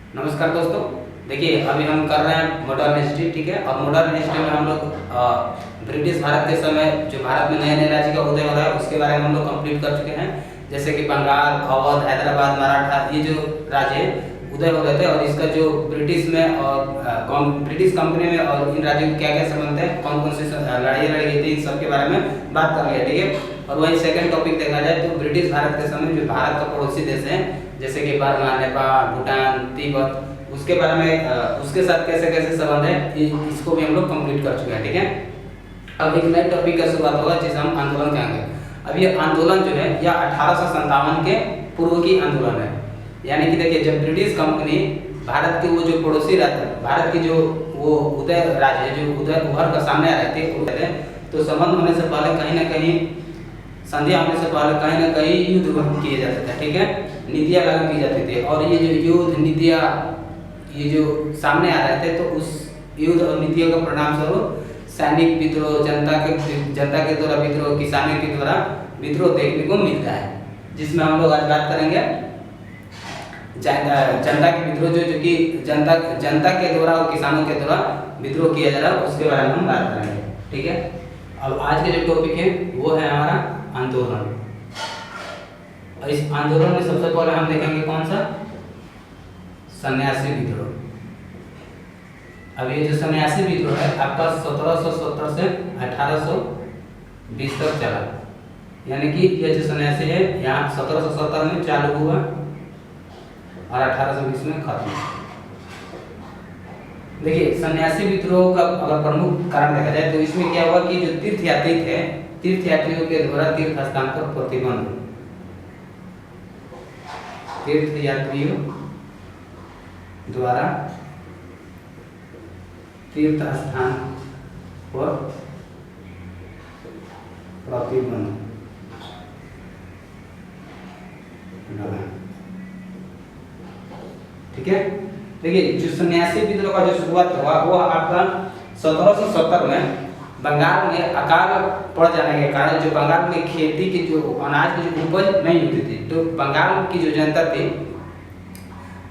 नमस्कार दोस्तों। देखिए अभी हम कर रहे हैं मॉडर्न हिस्ट्री, ठीक है। और मॉडर्न हिस्ट्री में हम लोग ब्रिटिश भारत के समय जो भारत में नए नए राज्य का उदय हो रहा है उसके बारे में हम लोग कंप्लीट कर चुके हैं। जैसे कि बंगाल, अवध, हैदराबाद, मराठा, ये जो राज्य उदय हो रहे थे और इसका जो ब्रिटिश में और ब्रिटिश कंपनी में और इन राज्यों में क्या क्या संबंध है, कौन कौन सी लड़ाइयाँ लड़ी गई थी, इन सब के बारे में बात कर लिया, ठीक है। और वही सेकंड टॉपिक देखा जाए तो ब्रिटिश भारत के समय जो भारत का पड़ोसी देश है जैसे कि बर्मा, नेपाल, भूटान, तिब्बत, उसके बारे में उसके साथ कैसे कैसे संबंध है इसको भी हम लोग कंप्लीट कर चुके हैं, ठीक है। अब एक नए टॉपिक का शुरुआत होगा जिसे हम आंदोलन कहेंगे। अब ये आंदोलन जो है यह 1857 के पूर्व की आंदोलन है। यानी कि देखिए जब ब्रिटिश कंपनी भारत के वो जो पड़ोसी राज्य, भारत की जो वो उदय राज्य जो उदय उभर कर सामने आ रहे थे तो संबंध होने से पहले कहीं ना कहीं संध्या होने से पहले कहीं ना कहीं युद्ध किए जाते थे, ठीक है। नीतियाँ लागू की जाती थी और ये जो युद्ध नीतियाँ ये जो सामने आ रहे थे तो उस युद्ध और नीतियों का परिणाम स्वरूप सैनिक विद्रोह, जनता के द्वारा विद्रोह, किसानों के द्वारा विद्रोह देखने को मिलता है, जिसमें हम लोग आज बात करेंगे जनता के विद्रोह जो कि जनता के द्वारा और किसानों के द्वारा विद्रोह किया जा रहा है उसके बारे में हम बात करेंगे, ठीक है। अब आज के जो टॉपिक है वो है हमारा आंदोलन। और इस आंदोलन में सबसे पहले हम देखेंगे कौन सा, सन्यासी विद्रोह। अब ये जो सन्यासी विद्रोह है आपका 1770 से 1820 तक चला। यानी कि ये जो सन्यासी है यहाँ 1770 में चालू हुआ और 1820 में खत्म। देखिए सन्यासी विद्रोह का अगर प्रमुख कारण देखा जाए तो इसमें क्या हुआ कि जो तीर्थयात्री थे, तीर्थयात्रियों के द्वारा तीर्थ स्थान पर प्रतिबंध, तीर्थयात्रियों द्वारा तीर्थ स्थान पर प्रतिबंध लगा, ठीक है। देखिए जो सन्यासी विद्रोह का जो शुरुआत हुआ वो आपका 1770 में बंगाल में अकाल पड़ जाने के कारण जो बंगाल में खेती की जो अनाज की जो उपज नहीं होती थी तो बंगाल की जो जनता थी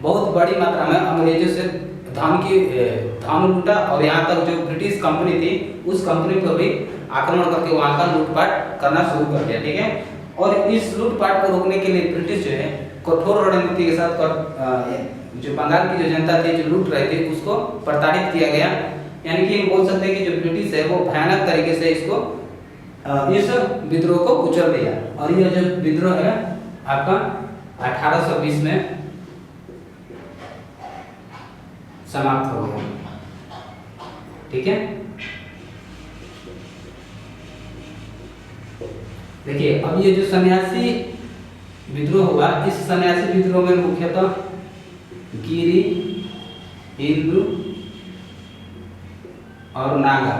बहुत बड़ी मात्रा में अंग्रेजों से धन लूटा और यहाँ तक जो ब्रिटिश कंपनी थी उस कंपनी पर भी आक्रमण करके वहाँ का लूटपाट करना शुरू कर दिया, ठीक है। और इस लूटपाट को रोकने के लिए ब्रिटिश जो है कठोर रणनीति के साथ जो बंगाल की जो जनता थी जो लूट रहे थे उसको प्रताड़ित किया गया। यानी कि हम बोल सकते हैं कि जो ब्रिटिश है वो भयानक तरीके से इसको इस विद्रोह को कुचल दिया और यह जो विद्रोह है आपका 1820 में समाप्त हो गया, ठीक है। देखिए अब ये जो सन्यासी विद्रोह हुआ इस सन्यासी विद्रोह में मुख्यतः गिरी, हिंदू और नागा,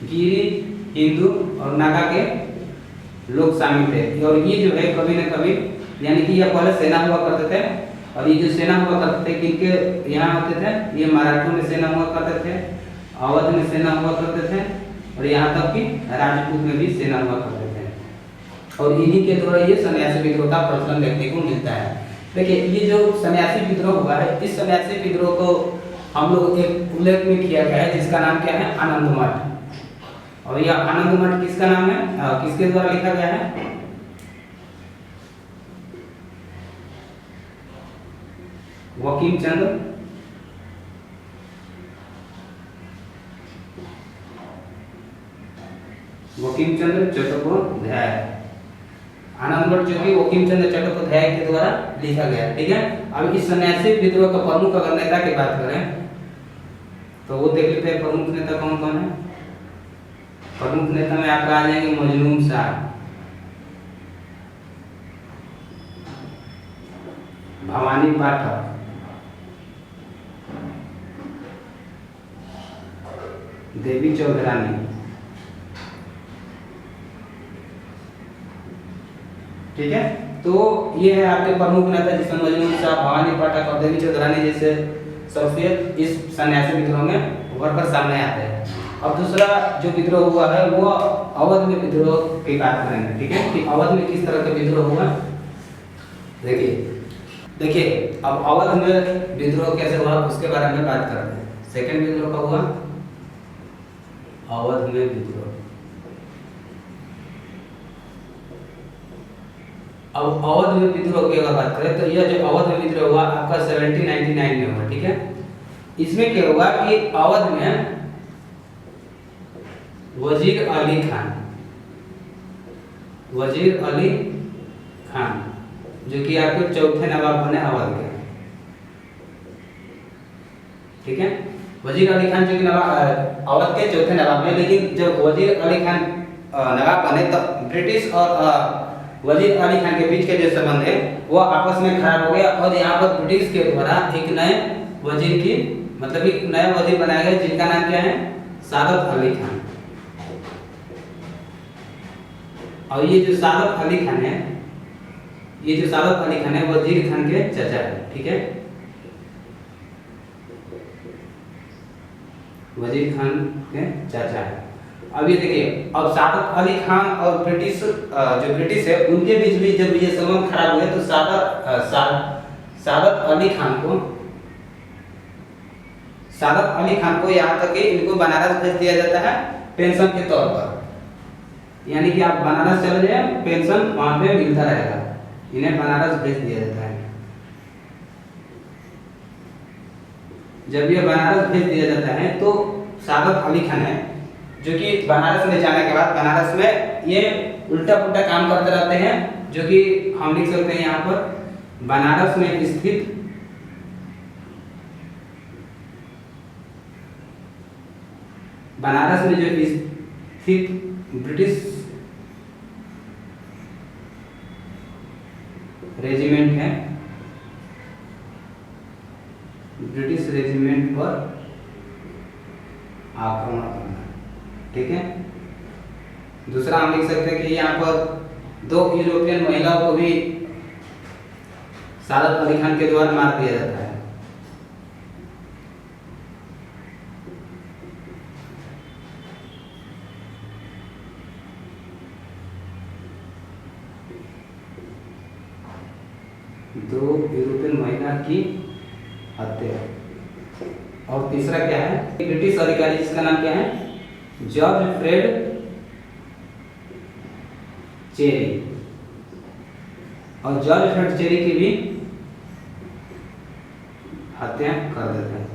गिरी, हिंदू और नागा के लोग शामिल थे। और ये जो है कभी न कभी यानी कि यह पहले सेना हुआ करते थे और ये जो सेना हुआ करते थे किनके यहाँ होते थे, ये मराठों में सेना हुआ करते थे, अवध में सेना हुआ करते थे और यहाँ तक कि राजपूत में भी सेना हुआ करते थे। और इन्हीं के द्वारा ये सन्यासी विद्रोह का प्रचलन देखने को मिलता है। देखिए ये जो सन्यासी विद्रोह हुआ है इस सन्यासी विद्रोह को हम लोग एक उल्लेख में किया गया है जिसका नाम क्या है, आनंद मठ। और यह आनंद मठ किसका नाम है, किसके द्वारा लिखा गया है, वकीम चंद्र चट्टोपाध्याय। आनंद मठ जो कि वकीम चंद्र चट्टोपाध्याय के द्वारा लिखा गया, ठीक है। अब इस सन्यासी विद्रोह का प्रमुख अगर नेता की बात करें तो वो देख लेते हैं प्रमुख नेता कौन कौन है। प्रमुख नेता में आपका आ जाएंगे मजनून शाह, भवानी पाठक, देवी चौधरानी, ठीक है। तो ये है आपके प्रमुख नेता जिसमें मजनून शाह, भवानी पाठक और देवी चौधरानी जैसे शख्सियत इस सन्यासी विद्रोह में उभर कर सामने आते हैं। अब दूसरा जो विद्रोह हुआ है वो अवध में विद्रोह की बात करेंगे, ठीक है, कि अवध में किस तरह का विद्रोह हुआ। देखिए देखिए अब अवध में विद्रोह कैसे हुआ उसके बारे में बात करते हैं। सेकंड विद्रोह कब हुआ? अवध में विद्रोह। अब अवध में विद्रोह की अगर बात करें तो यह जो अवध में विद्रोह हुआ आपका 1799 में हुआ, ठीक है। इसमें क्या हुआ कि अवध में वजीर अली खान जो कि आपके चौथे नवाब बने अवध के, ठीक है। वजीर अली खान जो कि नवाब अवध के चौथे नवाब में, लेकिन जब वजीर अली खान नवाब बने तो ब्रिटिश और वजीर अली खान के बीच के जो संबंध है वो आपस में खराब हो गया और यहाँ पर ब्रिटिश के द्वारा एक नए वजीर की मतलब एक नया वजीर बनाया गया जिनका नाम क्या है? सादत अली खान। और ये जो सादत अली खान है, वजीर खान के चाचा है, ठीक है। वजीर खान के चाचा है। अब ये देखिए, अब सादत अली खान और ब्रिटिश जो ब्रिटिश है उनके बीच भी जब ये संबंध खराब हुए तो सादत अली खान को यहाँ तक कि इनको बनारस भेज दिया जाता है पेंशन के तौर पर। यानी कि आप बनारस चले जाए, पेंशन वहां पे मिलता रहेगा, इन्हें बनारस भेज दिया जाता है। जब ये बनारस भेज दिया जाता है तो सादत अली खान है जो कि बनारस में जाने के बाद बनारस में ये उल्टा पुल्टा काम करते रहते हैं, जो कि हम लिख सकते हैं यहाँ पर बनारस में स्थित ब्रिटिश रेजिमेंट है, ब्रिटिश रेजिमेंट पर आक्रमण करना, ठीक है। दूसरा हम लिख सकते हैं कि यहाँ पर 2 यूरोपियन महिलाओं को भी सादत अली खान के द्वारा मार दिया जाता है। दो यूरोपियन महिला की हत्या। और तीसरा क्या है? ब्रिटिश अधिकारी जिसका नाम क्या है? George Fred Cherry. और जॉर्ज फ्रेड चेरी की भी हत्या कर देते हैं।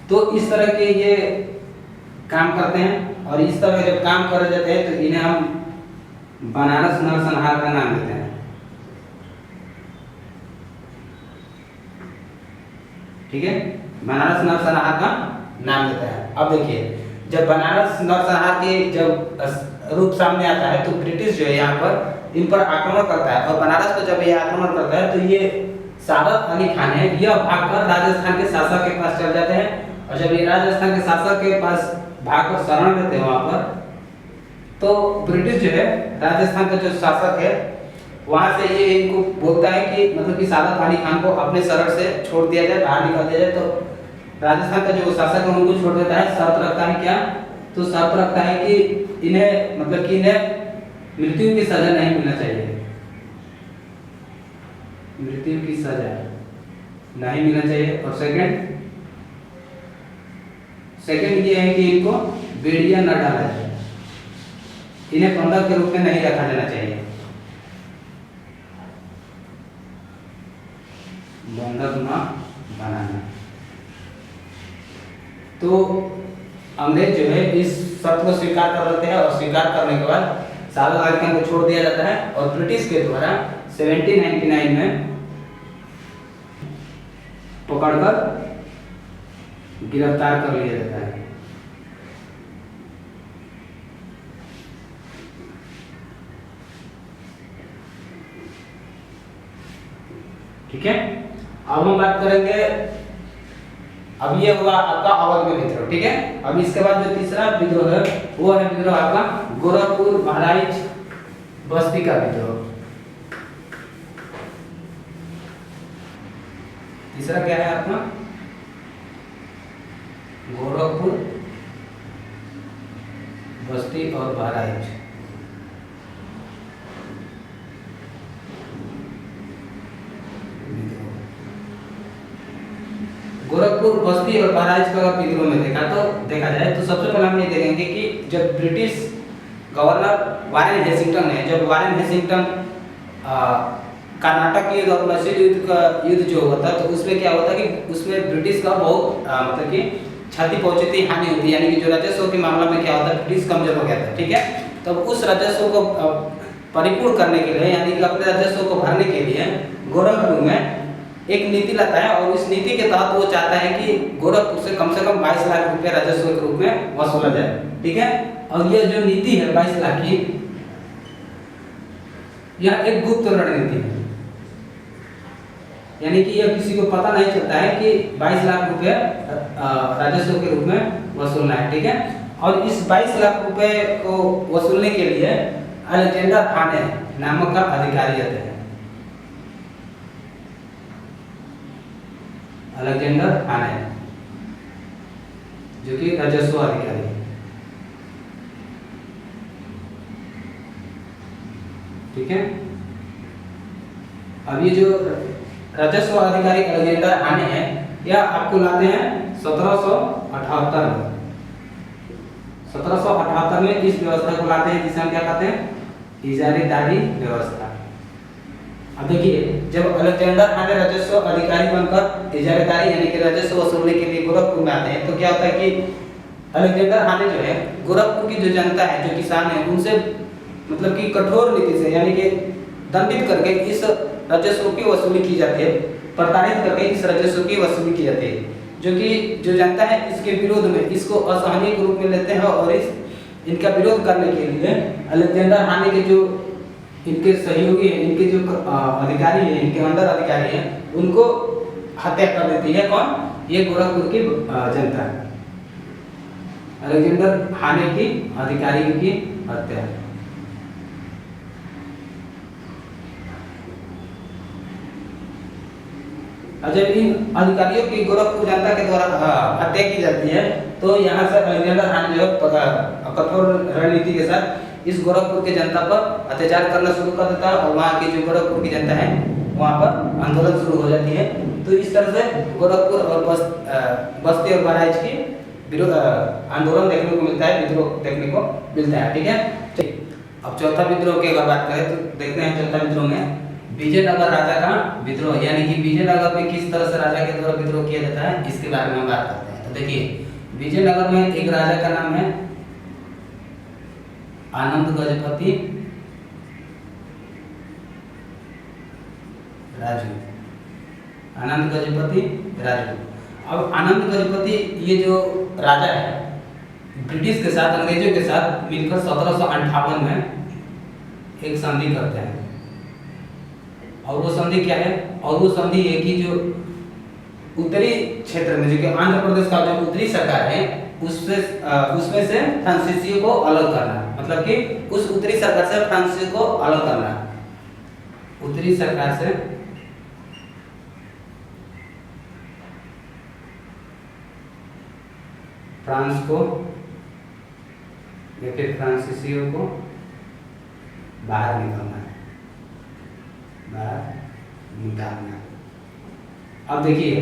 तो इस तरह के ये काम करते हैं और इस तरह जब काम कर जाते हैं तो इन्हें हम बनारस नरसंहार का नाम देते हैं। ठीक है, बनारस नरसंहार का नाम देता है। अब देखिए, जब बनारस नरसंहार के जब रूप सामने आता है तो ब्रिटिश जो है यहाँ पर इन पर आक्रमण करता है और बनारस पर जब ये आक्रमण करता है तो ये सादत अली खान है, यह भागकर राजस्थान के शासक के पास चल जाते हैं। और जब ये राजस्थान के शासक के पास भागकर शरण लेते हैं वहां पर, तो ब्रिटिश जो है राजस्थान का जो शासक है वहां से ये इनको बोलता है कि मतलब कि सादत अली खान को अपने शरण से छोड़ दिया जाए, बाहर निकाल दिया जाए। तो राजस्थान का जो शासक है उनको छोड़ देता है। शर्त रखता है क्या? तो शर्त रखता है कि इन्हें मतलब कि इन्हें मृत्यु की सजा नहीं मिलना चाहिए, मृत्यु की सजा नहीं मिलना चाहिए। और सेकंड ये है कि इनको बेड़िया न डाला जाए, इन्हें बंधक के रूप में नहीं रखा जाना चाहिए, बंधक न बनाना। तो अंग्रेज जो है इस शर्त को स्वीकार कर लेते हैं और स्वीकार करने के बाद सादत अली खान को छोड़ दिया जाता है और ब्रिटिश के द्वारा 1799 में पकड़कर गिरफ्तार कर लिया जाता है। ठीक है, अब हम बात करेंगे, अब ये हुआ आपका अवध में विद्रोह। ठीक है, अब इसके बाद जो तीसरा विद्रोह है वो है विद्रोह आपका गोरखपुर बहराइच बस्ती का विद्रोह। तीसरा क्या है आपका? गोरखपुर बस्ती और बहराइच। गोरखपुर, बस्ती और बहराइच का अगर विद्रोह में देखा जाए तो सबसे पहले हम ये देखेंगे कि जब ब्रिटिश गवर्नर वारेन हेसिंगटन है, जब वारेन हेसिंगटन कर्नाटक युद्ध और मैसूर युद्ध का युद्ध जो हुआ था, तो उसमें क्या हुआ था कि उसमें ब्रिटिश का बहुत मतलब कि क्षति पहुंची थी, हानि हुई थी, यानी कि जो राजस्व के मामला में क्या होता है, ब्रिटिश कमजोर हो गया था। ठीक है, तब उस राजस्व को परिपूर्ण करने के लिए, यानी कि अपने राजस्व को भरने के लिए गोरखपुर में एक नीति लाता है, और इस नीति के तहत वो चाहता है कि गोरखपुर से कम 22 लाख रुपए राजस्व के रूप में वसूला जाए। ठीक है, और ये जो नीति है 22 लाख की, यह एक गुप्त रणनीति है, यानी कि यह किसी को पता नहीं चलता है कि 22 लाख रुपए राजस्व के रूप में वसूलना है। ठीक है, और इस 22 लाख रुपए को वसूलने के लिए अलेक्जेंडर हाने नामक का अधिकारी आते हैं। अलेक्जेंडर हाने जो कि राजस्व अधिकारी है। ठीक है, अब ये जो राजस्व अधिकारी अलेक्जेंडर हाने हैं, यह आपको लाते हैं 1778 में। 1778 में इस व्यवस्था को लाते हैं जिसे हम क्या कहते हैं, इजारेदारी व्यवस्था। अब देखिए, जब अलेक्जेंडर हाने राजस्व अधिकारी बनकर इजारेदारी यानी कि राजस्व वसूलने के लिए गोरखपुर में आते हैं, तो क्या होता है कि अलेक्जेंडर हाने जो है गोरखपुर की जो जनता है, जो किसान है, उनसे मतलब कि कठोर नीति से, यानी कि दंडित करके इस राजस्व की वसूली की जाती है, प्रताड़ित करके इस राजस्व की वसूली की जाती है, जो कि जो जनता है इसके विरोध में इसको असहनीय के रूप में लेते हैं, और इनका विरोध करने के लिए अलेक्जेंडर हाने के जो इनके सहयोगी हैं, इनके जो अधिकारी हैं, इनके अंडर अधिकारी हैं, उनको हत्या कर देती है। कौन? ये गोरखपुर की जनता। अलेक्जेंडर हाने की अधिकारियों की हत्या। जब इन अधिकारियों की गोरखपुर जनता के द्वारा हत्या की जाती है, तो यहाँ से अलेक्जेंडर हाने जो कठोर रणनीति के साथ इस गोरखपुर की जनता पर अत्याचार करना शुरू कर देता है, और वहाँ की जो गोरखपुर की जनता है वहाँ पर आंदोलन शुरू हो जाती है। तो इस तरह से गोरखपुर और बस्ती और बहराइच की विरोध आंदोलन देखने को मिलता है, विद्रोह देखने को मिलता है। ठीक है, अब चौथा विद्रोह की अगर बात करें तो देखते हैं चौथा विद्रोह में विजयनगर राजा का विद्रोह, यानी कि विजयनगर में किस तरह से राजा के द्वारा विद्रोह किया जाता है, इसके बारे में हम बात करते हैं। तो देखिए, विजयनगर में एक राजा का नाम है आनंद गजपति राजू। आनंद गजपति राजू। अब आनंद गजपति ये जो राजा है, ब्रिटिश के साथ, अंग्रेजों के साथ मिलकर 1758 में एक संधि करते हैं, और वो संधि क्या है, और वो संधि है कि जो उत्तरी क्षेत्र में, जो कि आंध्र प्रदेश का जो उत्तरी सरकार है, उसमें से फ्रांसीसियों को अलग करना, मतलब कि उस उत्तरी सरकार से फ्रांसीसियों को अलग करना, उत्तरी सरकार से फ्रांस को या फिर फ्रांसीसियों को बाहर निकालना है, बाहर निकालना। अब देखिए,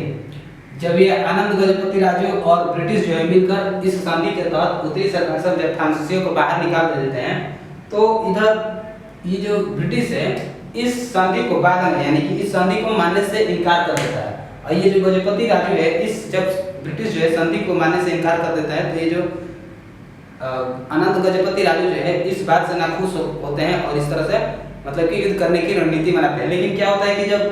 जब ये आनंद गजपति राजू और ब्रिटिश जो है मिलकर इस संधि के तहत उत्तरी सरकार से जब फ्रांसीसियों को बाहर निकाल देते हैं, तो इधर ये जो ब्रिटिश है इस संधि को बाद में, यानी कि इस संधि को मानने से इनकार कर देता है, और ये जो गजपति राजू है, इस जब ब्रिटिश जो है संधि को मानने से इनकार कर देता है, तो ये जो आनंद गजपति राजू जो है इस बात से नाखुश होते हैं, और इस तरह से मतलब कि युद्ध करने की रणनीति बनाते हैं। लेकिन क्या होता है कि जब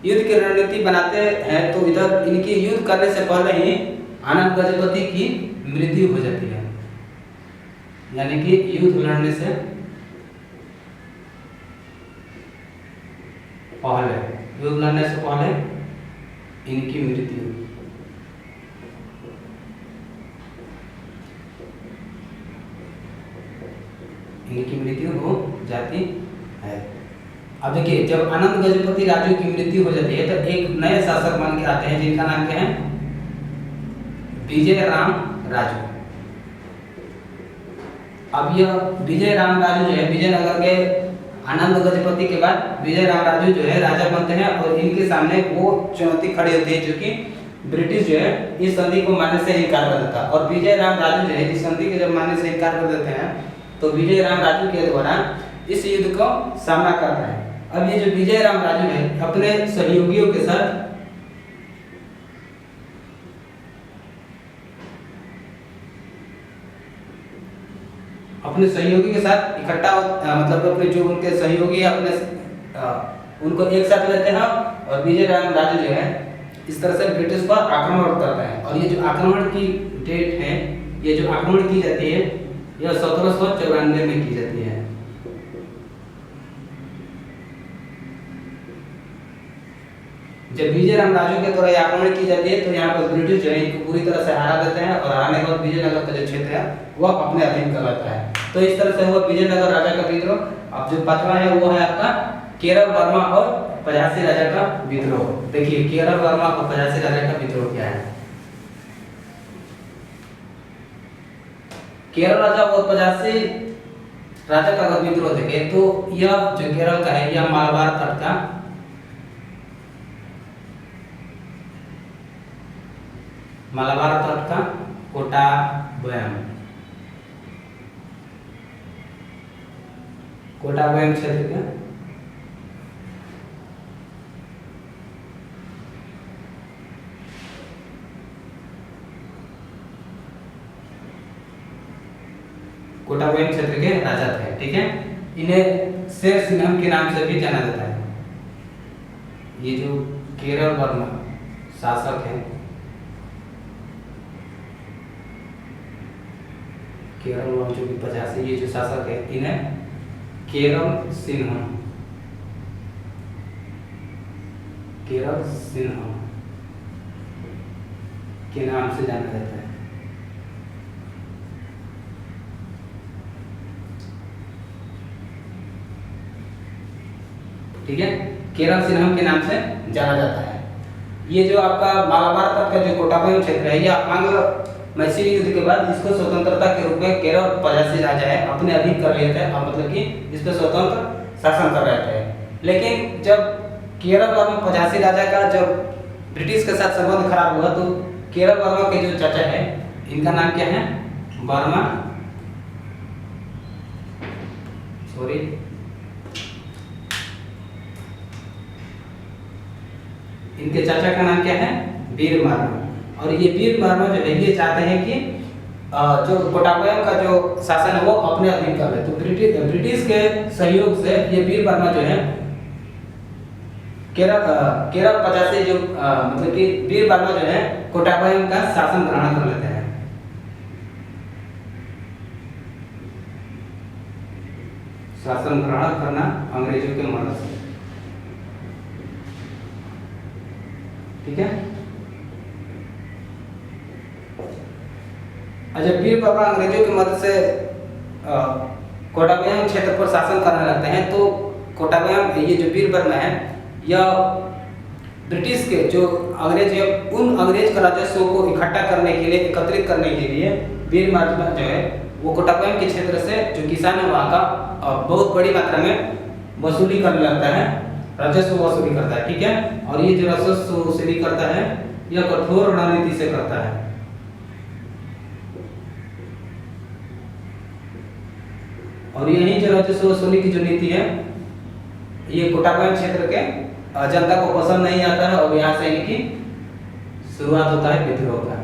युद्ध की रणनीति बनाते हैं, तो इधर इनकी युद्ध करने से पहले ही आनंद गजपति की मृत्यु हो जाती है, यानी कि युद्ध लड़ने से पहले इनकी मृत्यु। हो जाती है। अब देखिए, जब आनंद गजपति राजू की मृत्यु हो जाती है, तो एक नए शासक बन के आते हैं, जिनका नाम क्या है, विजय राम राजू। अब यह विजय राम राजू जो है, विजयनगर के आनंद गजपति के बाद विजय राम राजू जो है राजा बनते हैं, और इनके सामने वो चुनौती खड़ी होती है जो कि ब्रिटिश जो है इस संधि को मानने से इनकार कर देता, और विजय राम राजू जो है इस संधि के जब मानने से इनकार कर देते हैं तो विजय राम राजू के द्वारा इस युद्ध को सामना कर रहे हैं। अब ये जो विजय राम राजू है अपने सहयोगियों के साथ इकट्ठा मतलब अपने जो उनके सहयोगी अपने उनको एक साथ लेते हैं और विजय राम राजू जो है इस तरह से ब्रिटिश पर आक्रमण करते हैं। और ये जो आक्रमण की डेट है, ये जो आक्रमण की जाती है यह 1794 में की जाती है। जब विजय राम राजू के द्वारा आक्रमण की जाती है तो यहाँ पर ब्रिटिश जो है इनको पूरी तरह से हरा देते हैं और हराने के बाद विजयनगर का जो क्षेत्र है वह अपने अधीन कर लेता है। तो इस तरह से हुआ विजयनगर राजा का विद्रोह। अब जो पांचवा है वो है आपका केरल वर्मा और पचासी राजा का विद्रोह। देखिए केरल वर्मा और पचासी राजा का विद्रोह क्या है। केरल राजा और पचासी राजा का अगर विद्रोह देखें तो यह जो केरल का है यह मालाबार तट का कोटाबयम क्षेत्र का कोटाबयम क्षेत्र के राजा थे। ठीक है, इन्हें शेर सिंघम के नाम से भी जाना जाता है। ये जो केरल वर्मा शासक है, केरल वर्मा जो 85 ये जो शासक है इन्हें केरल सिंघम के नाम से जाना जाता है। ठीक है, केरल सिंघम के नाम से जाना जाता है। ये जो आपका मालाबार तक का जो कोटाबयम क्षेत्र है यह आंग्ल मैसूर युद्ध के बाद इसको स्वतंत्रता के रूप में केरल पचासी राजा है अपने अधीन कर लिए थे, मतलब कि इस पर स्वतंत्र शासन कर रहे थे। लेकिन जब केरल वर्मा पचासी राजा का जब ब्रिटिश के साथ संबंध खराब हुआ तो केरल वर्मा के जो चाचा है इनका नाम क्या है, वर्मा, सॉरी इनके चाचा का नाम क्या है, वीर वर्मा। और ये वीर वर्मा जो है ये चाहते हैं कि जो कोटाबयम का जो शासन है वो अपने अधीन कर ले। तो ब्रिटिश के सहयोग से ये वीर वर्मा जो है केरल पचासी जो मतलब कि वीर वर्मा जो है कोटाबयम का शासन ग्रहण कर लेते हैं। शासन ग्रहण करना अंग्रेजों के मदद से। ठीक है, जब वीर वर्मा अंग्रेजों की मदद से कोटाबयम क्षेत्र पर शासन करने लगते हैं तो कोटाबयम ये जो वीर वर्मा है यह ब्रिटिश के जो अंग्रेज है उन अंग्रेज का राजस्व को इकट्ठा करने के लिए, एकत्रित करने के लिए वीर वर्मा जो है वो कोटाबयम के क्षेत्र से जो किसान है वहाँ का बहुत बड़ी मात्रा में वसूली करने लगता है, राजस्व वसूली करता है। ठीक है, और ये जो राजस्व वसूली करता है यह कठोर रणनीति से करता है। और यही जो राजस्व वसूली की जो नीति है ये कोटाबयम क्षेत्र के जनता को पसंद नहीं आता है और यहाँ से इनकी शुरुआत होता है विद्रोह का।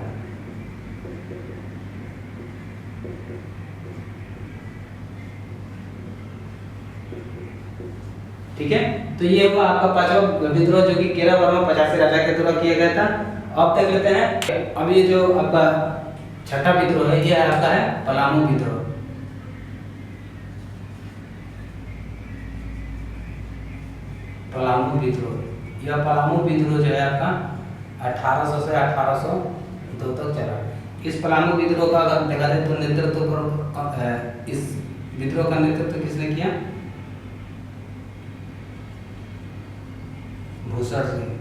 ठीक है, तो ये हुआ आपका पांचवा विद्रोह जो कि केरल वर्मा पचासी राजा के द्वारा किया गया था। अब तक लेते हैं अब ये जो आपका छठा विद्रोह है ये आपका है पलामू विद्रोह। पलामू विद्रोह, यह पलामू विद्रोह जो है आपका 1800 से 1802 तक चला। इस पलामू विद्रोह का अगर देखा जाए तो नेतृत्व इस विद्रोह का नेतृत्व किसने किया, भूसर सिंह।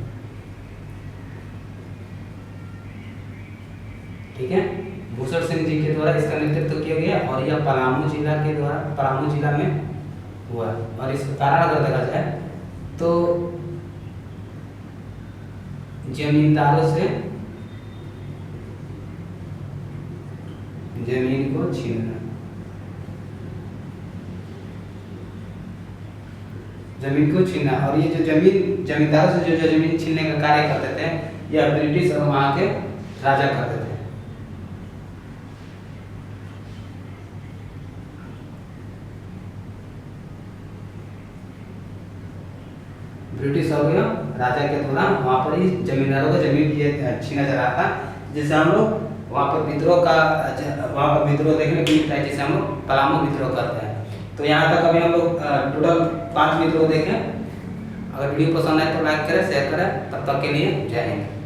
ठीक है, भूसर सिंह जी के द्वारा इसका नेतृत्व किया गया और यह पलामू जिला के द्वारा पलामू जिला में हुआ। और इसका कारण अगर देखा जाए तो जमींदारों से जमीन को छीनना। जमीन को छीनना। और ये जो जमींदारों से जो जमीन छीनने का कार्य करते थे, यह ब्रिटिश और वहाँ के राजा करते थे। ब्रिटिश हो गया राजा के द्वारा वहाँ पर ही जमींदारों को जमीन छीना जा रहा था, जिससे हम लोग वहाँ पर विद्रोह देखने को मिलता है, जिसे हम लोग पलामू विद्रोह करते हैं। तो यहाँ तक अभी हम लोग टोटल 5 विद्रोह देखें। अगर वीडियो पसंद आए तो लाइक करें, शेयर करें। तब तक के लिए जय हिंद।